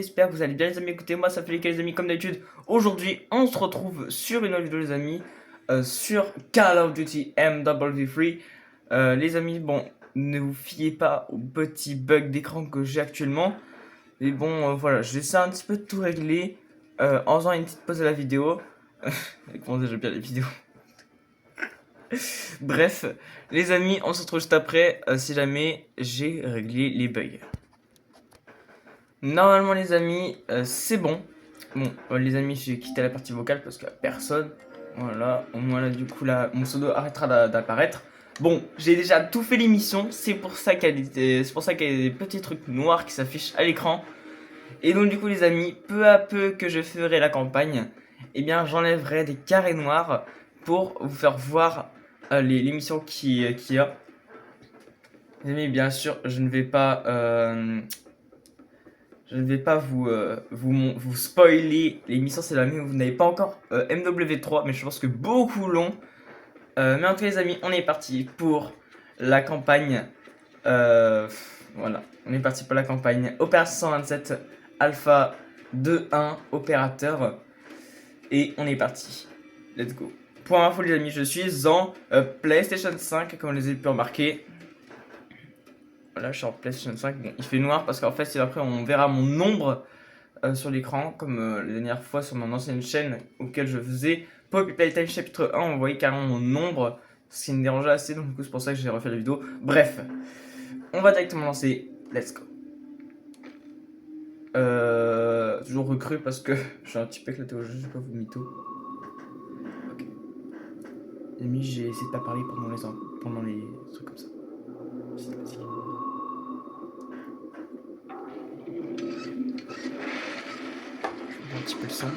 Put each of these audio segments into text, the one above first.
j'espère que vous allez bien les amis. Écoutez, moi ça fait les amis comme d'habitude. Aujourd'hui on se retrouve sur une autre vidéo les amis, sur Call of Duty MW3. Les amis, bon, ne vous fiez pas aux petits bugs d'écran que j'ai actuellement. Mais bon, voilà, j'essaie un petit peu de tout régler en faisant une petite pause de la vidéo. Comment déjà bien les vidéos. Bref, les amis, on se retrouve juste après si jamais j'ai réglé les bugs. Normalement les amis, c'est bon. Bon, les amis, j'ai quitté la partie vocale parce qu'il n'y a personne. Voilà, au moins là du coup là, mon pseudo arrêtera d'apparaître. Bon, j'ai déjà tout fait l'émission, c'est pour ça qu'il y a des petits trucs noirs qui s'affichent à l'écran. Et donc du coup les amis, peu à peu que je ferai la campagne, eh bien j'enlèverai des carrés noirs pour vous faire voir l'émission qui y a. Les amis, bien sûr, je ne vais pas vous spoiler l'émission, c'est la même, vous n'avez pas encore MW3, mais je pense que beaucoup l'ont. Mais en tout cas les amis, on est parti pour la campagne. Voilà, on est parti pour la campagne Opération 127 Alpha 2.1 opérateur. Et on est parti. Let's go. Pour info les amis, je suis en PlayStation 5, comme vous les avez pu remarquer. Voilà, je suis en PlayStation 5. Bon, il fait noir parce qu'en fait, c'est après on verra mon ombre sur l'écran, comme la dernière fois sur mon ancienne chaîne auquel je faisais Poppy Playtime chapitre 1, on voyait carrément mon ombre, ce qui me dérangeait assez, donc du coup c'est pour ça que j'ai refait la vidéo. Bref, on va directement lancer, let's go. Toujours recru parce que je suis un petit peu éclaté au jeu, je vais pas vous mytho. Ok. Les amis, j'ai essayé de pas parler pendant les trucs comme ça. C'est facile. Un petit peu le son.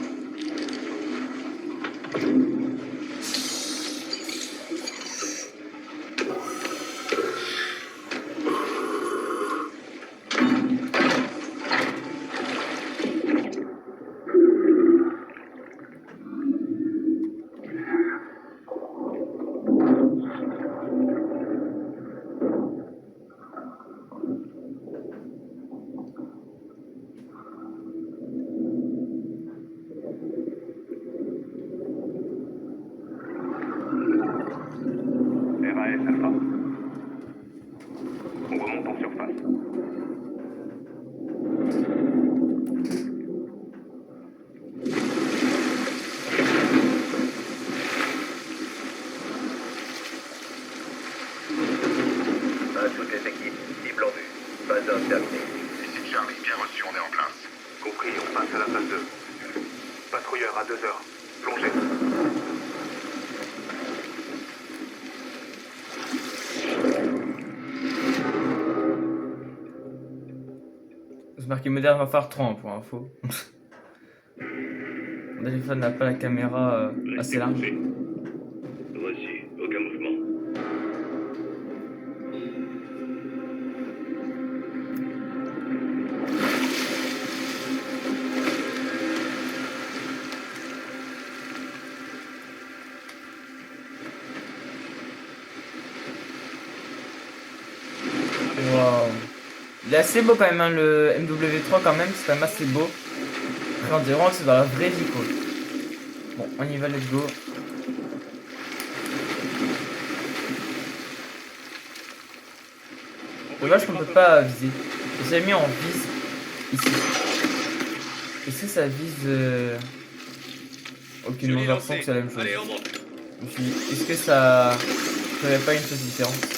RAS Alpha. On remonte en surface. À toutes les équipes, cible en vue. Phase 1 terminée. Ici Charlie, bien reçu, on est en place. Compris, on passe à la phase 2. Patrouilleur à 2 heures. Plongez. C'est marqué moderne Warfare 3 pour info. Mon téléphone n'a pas la caméra assez large. Reçu. Aucun mouvement. Waouh. Il est assez beau quand même, hein, le MW3 quand même, c'est quand même assez beau. Après on dirait que c'est dans la vraie vie quoi. Bon, on y va, let's go. Dommage qu'on peut pas viser. J'ai mis en vise ici. Ici ça vise aucune version que c'est la même chose. Je me suis dit, est-ce que ça ferait pas une chose différente?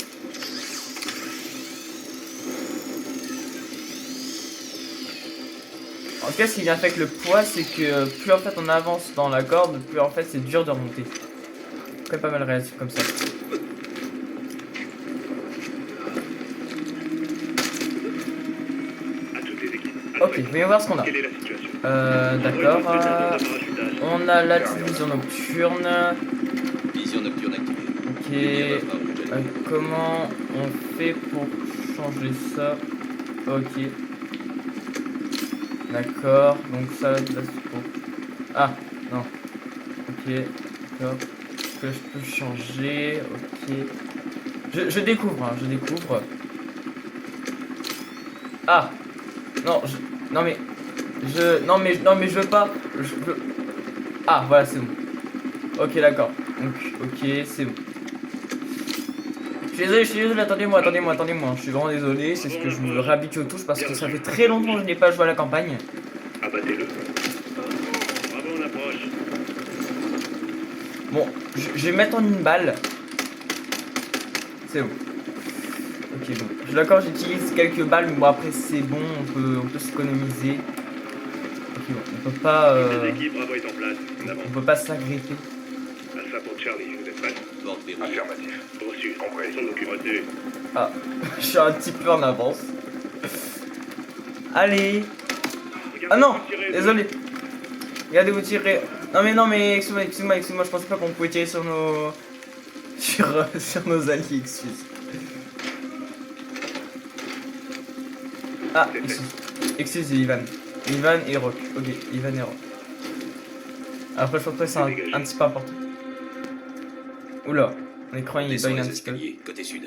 En tout cas, ce qui vient fait avec le poids, c'est que plus en fait on avance dans la corde, plus en fait c'est dur de remonter. Après, pas mal réactif comme ça. Ok, voyons voir ce qu'on a. Quelle est la situation? D'accord. On a la petite vision nocturne. Vision nocturne activée. Ok. Comment on fait pour changer ça? Ok. D'accord. Donc ça, là c'est pour... Ah, non. Ok. D'accord. Est-ce que je peux changer? Ok. Je découvre, hein, je découvre. Ah! Non, non mais... Non mais je veux pas. Ah voilà c'est bon. Ok d'accord. Donc ok c'est bon. Je suis désolé, attendez-moi. Je suis vraiment désolé, c'est ce que je me réhabitue aux touches parce que ça fait très longtemps que je n'ai pas joué à la campagne. Abattez-le. Bravo, on approche. Bon, je vais mettre en une balle. C'est bon. Ok bon. Je suis d'accord, j'utilise quelques balles, mais bon après c'est bon, on peut s'économiser. Ok bon, on peut pas. Les équipes, Bravo est en place. On avance. On peut pas s'agripper. Alpha pour Charlie, vous êtes prêts? Porte verrouillée. Affirmatif. Reçu. Compris. On s'en occupe. Reçu. Ah, je suis un petit peu en avance. Allez. Ah non, désolé. Regardez vous tirer. Non mais excuse-moi, je pensais pas qu'on pouvait tirer sur nos sur nos alliés, excuse. Ah, excuse Ivan. Ivan et Rock. Ok, Ivan et Rock. Après je pense que c'est un petit peu important. Oula, l'écran il Descends bug un les petit peu. escaliers, côté sud.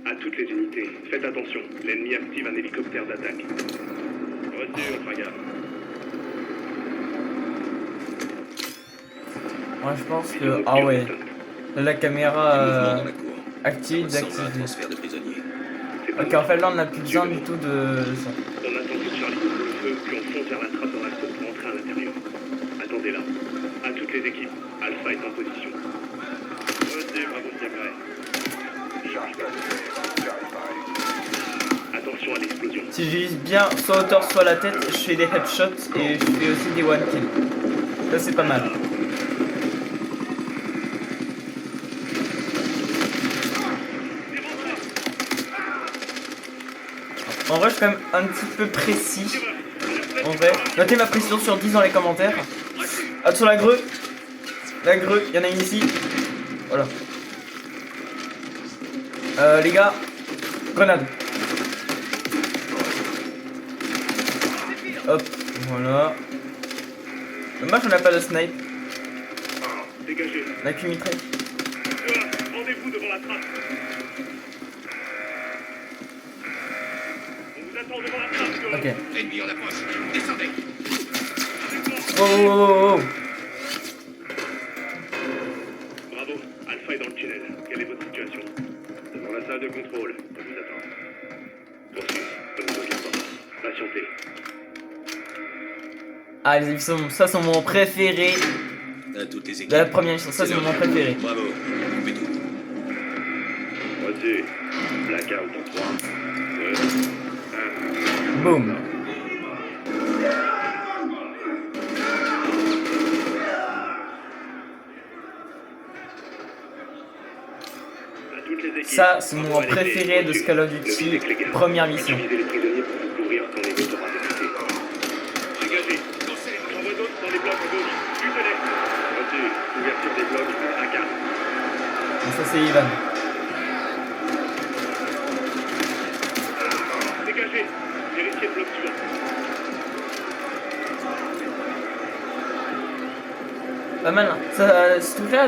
À toutes les unités, faites attention. L'ennemi active un hélicoptère d'attaque. Reçu, on fera gaffe. Moi je pense que... Ah ouais. La caméra Mouvement dans la cour. active, Ça ressemble à un désactive. transfert de prisonniers. Ok, en fait là on n'a plus besoin du tout de ça. On attend que Charlie ouvre le feu, puis on fonce vers la trappe dans la cour pour entrer à l'intérieur. Attendez là. À toutes les équipes, Alpha est en position. Reçu, bravo, c'est prêt. Charge attention à l'explosion. Si je vise bien soit au torse soit à la tête, je fais des headshots et je fais aussi des one kills. Ça c'est pas mal. En vrai je suis quand même un petit peu précis. En vrai. Notez ma précision sur 10 dans les commentaires. Ah sur la grue. La grue, il y en a une ici. Voilà. Les gars. Grenade. Hop, voilà. Dommage on n'a pas de snipe. Dégagez. On a qu'une mitraille. Rendez-vous devant la trappe. On vous attend devant la trappe. Ok. L'ennemi en approche. Descendez. Oh. Bravo, Alpha est dans le tunnel. Quelle est votre situation? Devant la salle de contrôle. On vous attend. Poursuivre. Ne vous inquiétez pas. Patientez. Ah les émissions, ça c'est mon moment préféré À toutes les équipes. de la première émission, ça c'est mon moment préféré. Bravo. Coupez tout. Reçu. Blackout en 3. 2. 1. Boum. À toutes les équipes. Ça c'est mon moment Bravo, préféré de reçu. Call of Ne Duty, visez que les gars. première mission. Utilisez les prisonniers pour vous couvrir quand les autres aura débuté. Dégagez. J'envoie d'autres dans les blocs à gauche. Butez-les. Reçu. Ouverture des blocs à 4. Et ça c'est Ivan. Dégagez. Vérifiez le bloc suivant. Pas mal hein. Ça, ce truc là,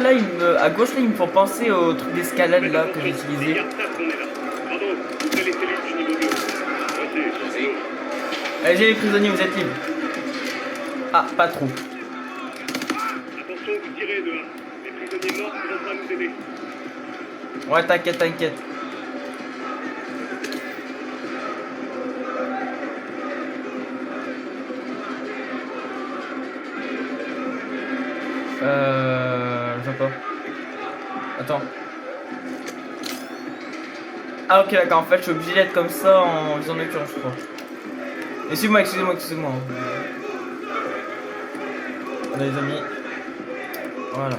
à gauche là il me faut penser au truc d'escalade là que j'ai utilisé. Regarde ça qu'on est là. Bravo. Ouvrez les cellules du niveau 2. Reçu. Allez j'ai les prisonniers, vous êtes libres. Ah pas trop. Attention, vous tirez de 1. Les prisonniers morts sont en train de nous aider. Ouais t'inquiète. Je vois pas. Attends. Ah ok d'accord, en fait je suis obligé d'être comme ça en faisant nocturne je crois. Excusez-moi. Voilà les amis. Voilà.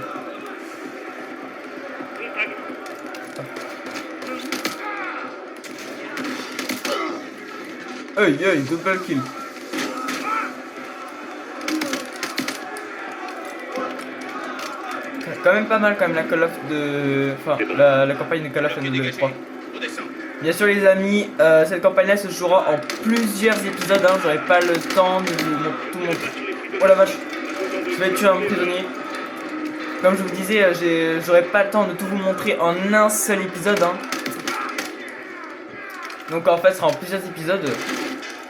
Hey, double kill. Quand même pas mal quand même la Call of de... Enfin la campagne de Call of Duty 3. On descend. Bien sûr les amis, cette campagne-là se jouera en plusieurs épisodes, hein. J'aurai pas le temps de vous tout montrer. Oh la vache, je vais tuer un prisonnier. Comme je vous disais, j'aurai pas le temps de tout vous montrer en un seul épisode. Hein. Donc en fait, ce sera en plusieurs épisodes.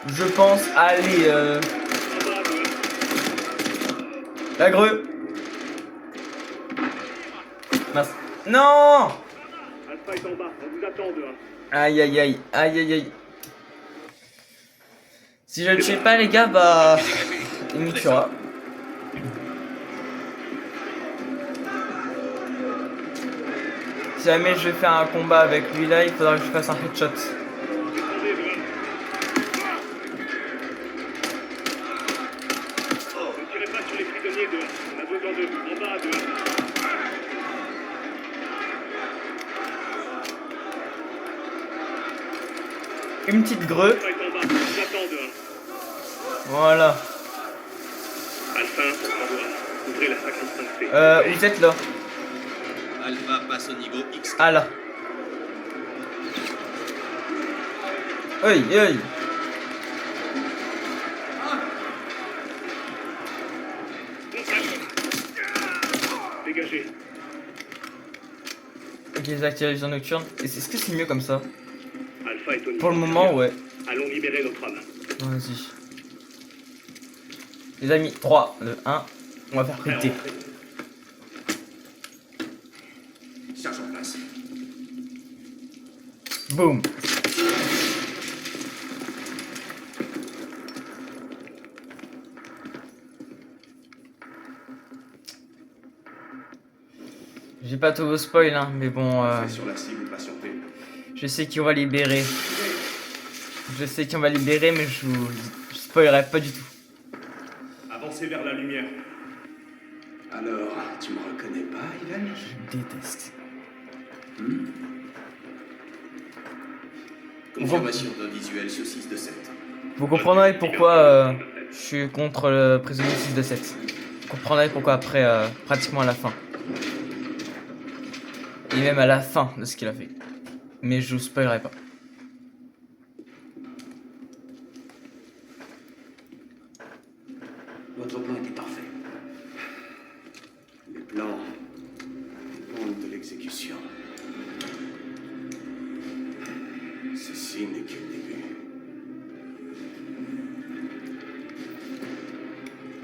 Je pense, allez, la grue. Mince. Non. Alpha est en bas, on vous attend dehors. Aïe aïe aïe, aïe aïe aïe. Si je le tue pas les gars, bah... il me tuera. Si jamais je fais un combat avec lui là, il faudra que je fasse un headshot. Descendez dehors. Ne tirez pas sur les prisonniers dehors. On a besoin d'eux. En bas dehors. Une petite greu. Alpha est en bas, on vous attend dehors. Voilà. Alpha 1, en dehors. Ouvrez la 55C. Vous êtes là. Alpha passe au niveau X. Ah là. Oi, oi. Dégagez. Ok, j'ai activé la vision nocturne. Est-ce que c'est mieux comme ça? Alpha est au niveau Pour le moment, supérieur. ouais. Allons libérer notre homme. Vas-y. Les amis, 3, 2, 1. On va faire péter. Charge en place. Boum. J'ai pas tout vos spoil, hein, mais bon, Sur la cible, patientez. je sais qu'on va libérer. Je sais qu'on va libérer, mais je spoilerai pas du tout. Avancez vers la lumière. Alors, tu me reconnais pas, Ivan? Je déteste. Confirmation d'un visuel sur 6 de 7. Vous comprendrez pourquoi je suis contre le prisonnier 6 de 7. Vous comprendrez pourquoi après, pratiquement à la fin. Et même à la fin de ce qu'il a fait. Mais je vous spoilerai pas. Votre plan était parfait. Les plans dépendent de l'exécution. Ceci n'est que le début.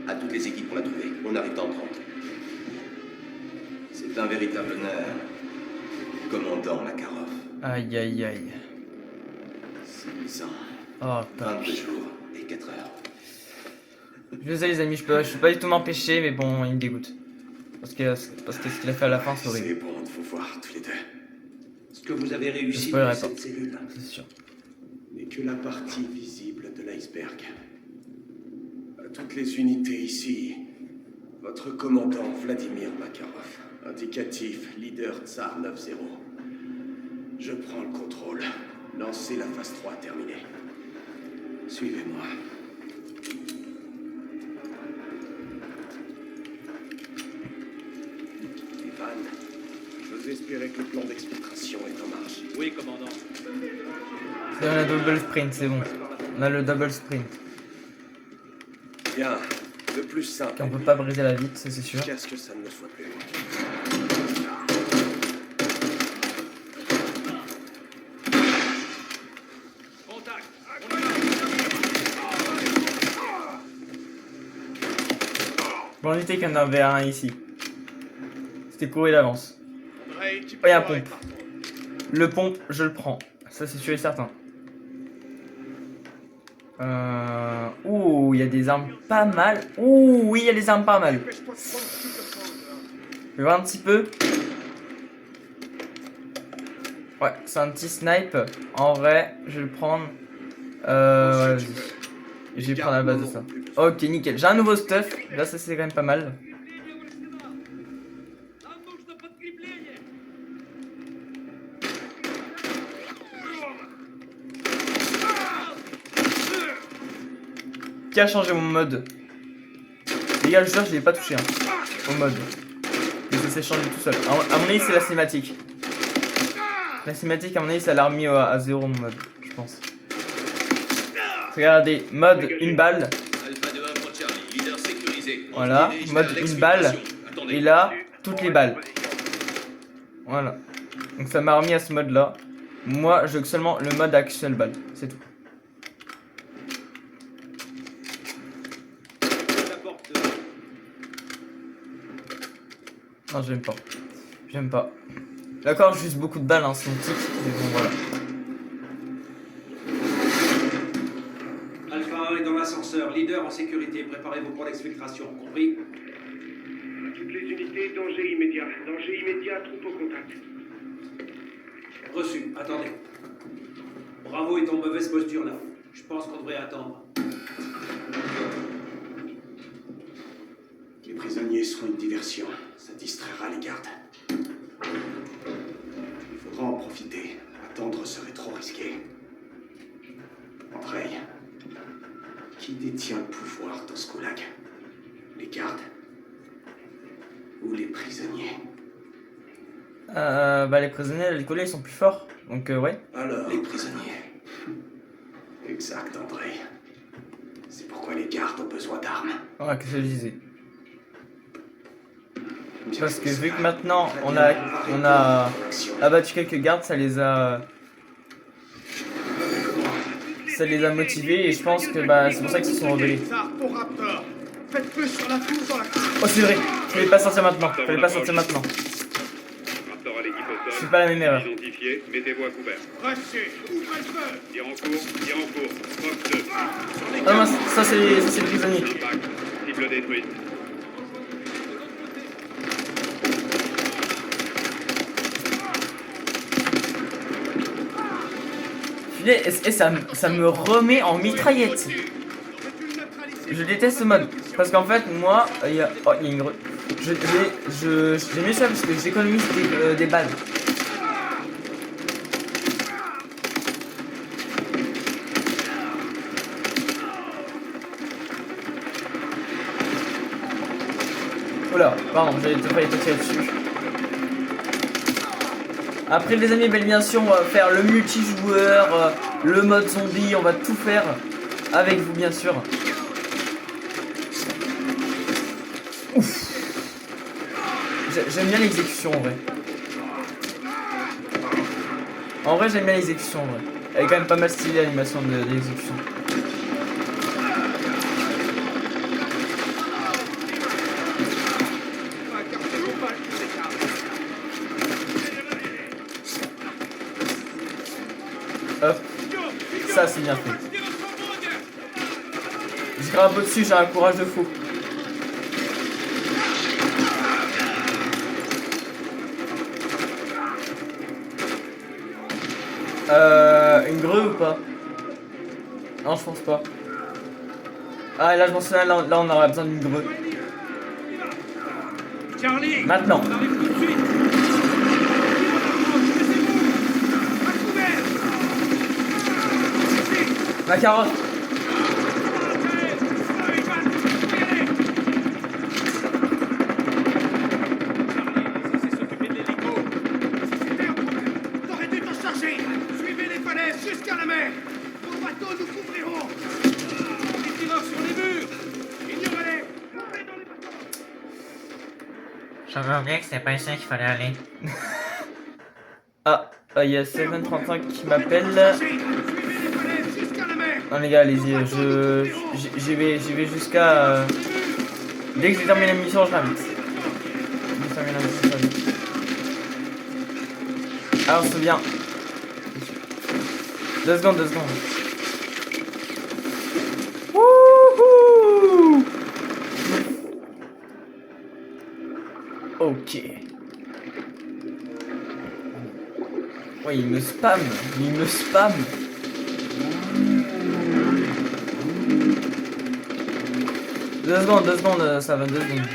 À toutes les équipes pour la trouver. On arrive dans 30. C'est un véritable honneur. Commandant Makarov. Aïe aïe aïe. 6 ans, Oh, 22 jours et 4 heures. Je suis désolé les amis, je peux pas du tout m'empêcher, mais bon, il me dégoûte. Parce que ce qu'il a fait à la fin, c'est C'est horrible. bon, il faut voir tous les deux. Ce que vous avez réussi spoilerai dans pas. cette cellule C'est sûr. n'est que la partie visible de l'iceberg. À toutes les unités ici, votre commandant Vladimir Makarov, indicatif leader Tsar 9-0. Je prends le contrôle. Lancez la phase 3 terminée. Suivez-moi. Ivan, j'ose espérer que le plan d'exfiltration est en marche. Oui, commandant. C'est on a double sprint, c'est bon. On a le double sprint. Bien, le plus simple. On peut pas briser la vitre, ça c'est sûr. Jusqu'à ce que ça ne le soit plus. Contact. Bon, on était qu'il y en avait un ici. C'était couru d'avance. Ray, tu Oh, y a un peux pompe. Le pompe, je le prends. Ça c'est sûr et certain. Ouh, il y a des armes pas mal. Ouh, oui, il y a des armes pas mal. Je vais voir un petit peu. Ouais, c'est un petit snipe. En vrai, je vais le prendre. Ouais, vas-y. Je vais prendre à la base de ça. Ok, nickel. J'ai un nouveau stuff. Là, ça c'est quand même pas mal. Qui a changé mon mode? Les gars, je jure, je l'ai pas touché hein, au mode. Mais ça s'est changé tout seul. À mon avis, c'est la cinématique. La cinématique, à mon avis, ça l'a remis à 0 mon mode, je pense. Regardez, mode une balle. Alpha 2-1 pour Charlie, leader sécurisé. On Voilà, se dirige mode vers une l'exfiltration. balle. Attendez. Et là, toutes les balles. Voilà. Donc ça m'a remis à ce mode là. Moi, je veux que seulement le mode à qu'une seule balle. C'est tout. Non, j'aime pas. J'aime pas. D'accord, juste beaucoup de balles, hein, son tic, mais bon, voilà. Alpha 1 est dans l'ascenseur. Leader en sécurité. Préparez-vous pour l'exfiltration. Compris? À toutes les unités, danger immédiat. Danger immédiat, troupe au contact. Reçu. Attendez. Bravo est en mauvaise posture là. Je pense qu'on devrait attendre. Les prisonniers seront une diversion. Ça distraira les gardes. Il faudra en profiter. Attendre serait trop risqué. Andrei, qui détient le pouvoir dans ce goulag? Les gardes ou les prisonniers? Bah les prisonniers, les collègues, ils sont plus forts. Donc ouais. Alors, les prisonniers. Exact, Andrei. C'est pourquoi les gardes ont besoin d'armes. Ouais, qu'est-ce que je disais? Parce que vu que maintenant on a abattu quelques gardes, ça les a motivés et je pense que bah c'est pour ça qu'ils se sont rebellés. Oh c'est vrai, fallait pas sortir maintenant, fallait pas sortir maintenant. Raptor à l'équipe au sol. C'est pas la même erreur. Identifié, mettez-vous à couvert. Tir en cours, tir en cours. Fox 2. Ah non, ça c'est les prisonniers. Impact. Cible détruite. Et ça me remet en mitraillette. Je déteste ce mode. Parce qu'en fait, moi, il y a une... J'ai mis ça parce que j'économise des balles. Oula, pardon, j'ai failli te tirer dessus. Après les amis, bien sûr, on va faire le multijoueur, le mode zombie, on va tout faire avec vous bien sûr. Ouf. J'aime bien l'exécution en vrai. En vrai j'aime bien l'exécution en vrai. Elle est quand même pas mal stylée l'animation de l'exécution. Hop, ça c'est bien fait. Je grimpe au-dessus, j'ai un courage de fou. Une grue ou pas? Non, je pense pas. Ah, là je m'en souviens, là on aurait besoin d'une grue. Charlie. Maintenant. On arrive tout de suite. Ma carotte. Jusqu'à la mer. Nos bateaux nous couvriront. Les tireurs sur les murs. Ignorez-les. Montez dans les bateaux. J'avais oublié que c'était pas ici qu'il fallait aller. Ah, il y a 735 qui m'appelle. Suivez les falaises jusqu'à la mer. Non les gars, allez-y, j'y vais jusqu'à... Dès que j'ai terminé la mission, je l'invite. Dès que j'ai terminé la mission, je l'invite. Alors c'est bien. 2 secondes. Wouhou! Ok. Ouais, il me spam. 2 secondes, ça va 2 secondes.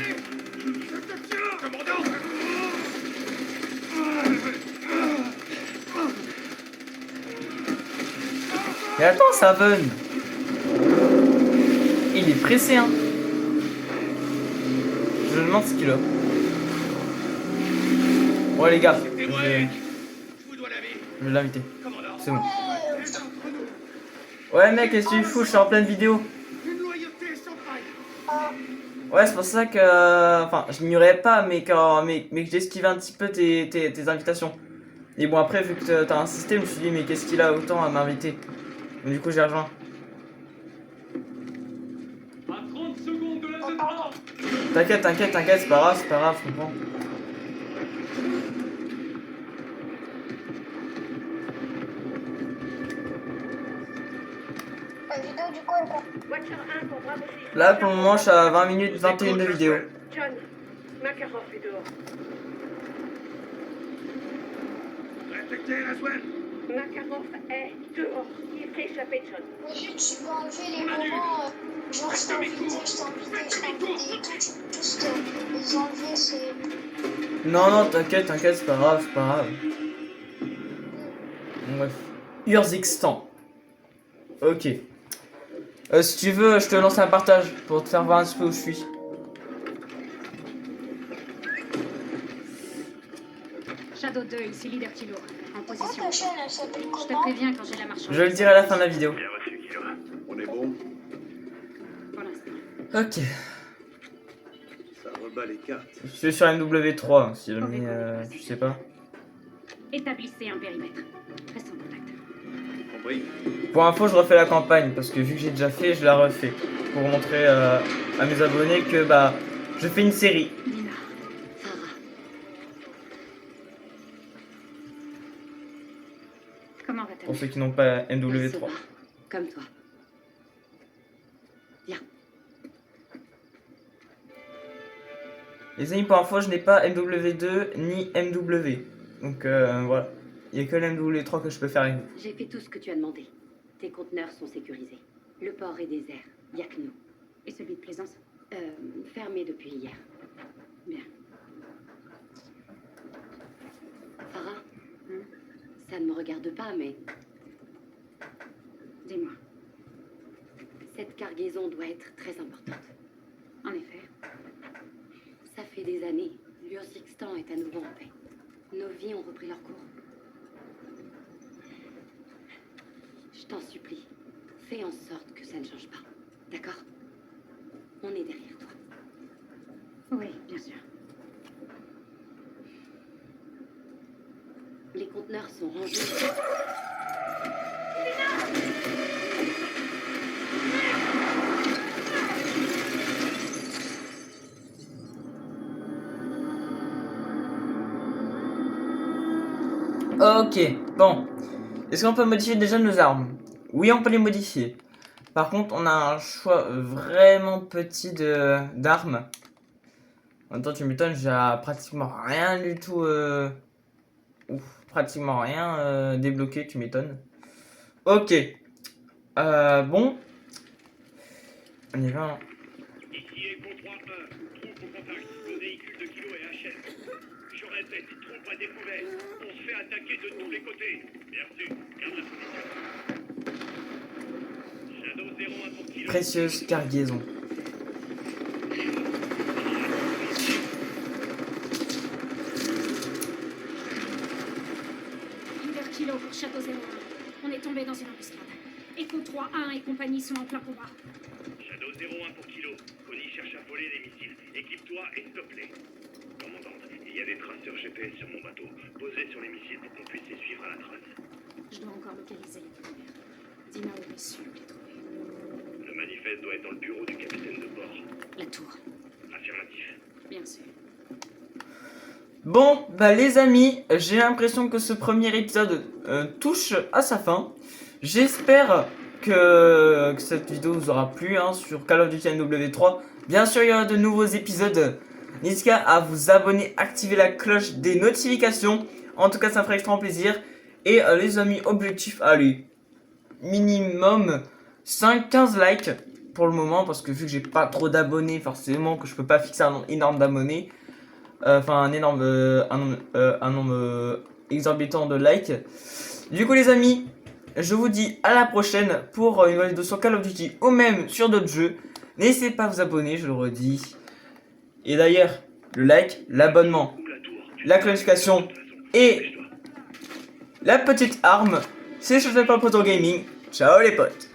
Mais attends, Saven. Il est pressé, hein. Je me demande ce qu'il a. Ouais, les gars, je vais l'inviter. C'est bon. Ouais, mec, qu'est-ce que tu fous? Je suis en pleine vidéo. Ouais, c'est pour ça que... Enfin, je m'ignorais pas, mais que j'esquive un petit peu tes invitations. Et bon, après, vu que t'as insisté, je me suis dit, mais qu'est-ce qu'il a autant à m'inviter? Donc, du coup, j'ai rejoint. À 30 secondes de la Z1. T'inquiète, c'est pas grave, je comprends. Watcher 1 pour Bravo 6. Là, pour le moment, je suis à 20 minutes 21 de vidéo. John, Makarov est dehors. Respectez Laswell. Makarov est dehors. Il s'est échappé, John. Mais juste, tu peux enlever les moments, genre je t'ai invité et tout, juste les enlever, c'est... Non, non, t'inquiète, c'est pas grave, c'est pas grave. Bref. Urzixstan. Ok. Si tu veux, je te lance un partage pour te faire voir un petit peu où je suis. Shadow 2, ici leader Kilo, en Pourquoi position. ta chaîne, elle s'appelle Je te comment? préviens quand j'ai la marchandise. Je le dirai à la fin de la vidéo. Bien reçu, Kilo. On est bon? Pour l'instant. Ok. Ça rebat les cartes. Je suis sur MW3, si jamais tu sais pas. Établissez un périmètre. Restons en contact. Compris? Pour info, je refais la campagne parce que vu que j'ai déjà fait, je la refais. Pour montrer à mes abonnés que bah je fais une série. Dina, Farah. Comment va ta Pour mère? ceux qui n'ont pas Elle se MW3. bat, comme toi. Les amis, pour info, je n'ai pas MW2 ni MW. Donc voilà. Il n'y a que le MW3 que je peux faire avec vous. J'ai fait tout ce que tu as demandé. Tes conteneurs sont sécurisés. Le port est désert. Il n'y a que nous. Et celui de Plaisance? Fermé depuis hier. Bien. Farah, ça ne me regarde pas, mais Dis-moi. cette cargaison doit être très importante. En effet. Ça fait des années. L'Urzixstan est à nouveau en paix. Nos vies ont repris leur cours. Je t'en supplie, fais en sorte que ça ne change pas. D'accord? On est derrière toi. Oui, bien sûr. Les conteneurs sont rangés. Ok, bon. Est-ce qu'on peut modifier déjà nos armes? Oui, on peut les modifier. Par contre, on a un choix vraiment petit d'armes. En même temps, tu m'étonnes, j'ai pratiquement rien du tout. Pratiquement rien débloqué, tu m'étonnes. Ok. Bon. On y va. Ici Echo 3-1. Troupe au contact. Nos véhicules de Kilo et HM. Je répète, troupe à découvert. On se fait attaquer de tous les côtés. Bien reçu. Garde la position. Shadow 01 pour Kilo. Précieuse cargaison. Leader Kilo pour Château 01. On est tombé dans une embuscade. Echo 3-1 et compagnie sont en plein combat. Shadow 01 pour Kilo. Connie cherche à voler les missiles. Équipe-toi et stop-les. Commandante, il y a des traceurs GPS sur mon bateau. Posés sur les missiles pour qu'on puisse les suivre à la trace. Je dois encore localiser les premières. Dina aurait su les trouver. Le manifeste doit être dans le bureau du capitaine de bord. La tour, Affirmatif. bien sûr. Bon, bah les amis, j'ai l'impression que ce premier épisode touche à sa fin. J'espère que cette vidéo vous aura plu sur Call of Duty MW3. Bien sûr, il y aura de nouveaux épisodes. N'hésitez pas à vous abonner, activer la cloche des notifications. En tout cas, ça me ferait extrêmement plaisir. Et les amis, objectif, allez, minimum 5-15 likes pour le moment. Parce que vu que j'ai pas trop d'abonnés, forcément que je peux pas fixer un nombre énorme d'abonnés. Enfin, un nombre exorbitant de likes. Du coup, les amis, je vous dis à la prochaine pour une nouvelle vidéo sur Call of Duty ou même sur d'autres jeux. N'hésitez pas à vous abonner, je le redis. Et d'ailleurs, le like, l'abonnement, la notification et la petite arme, c'est Chauffeur Proto Gaming. Ciao les potes.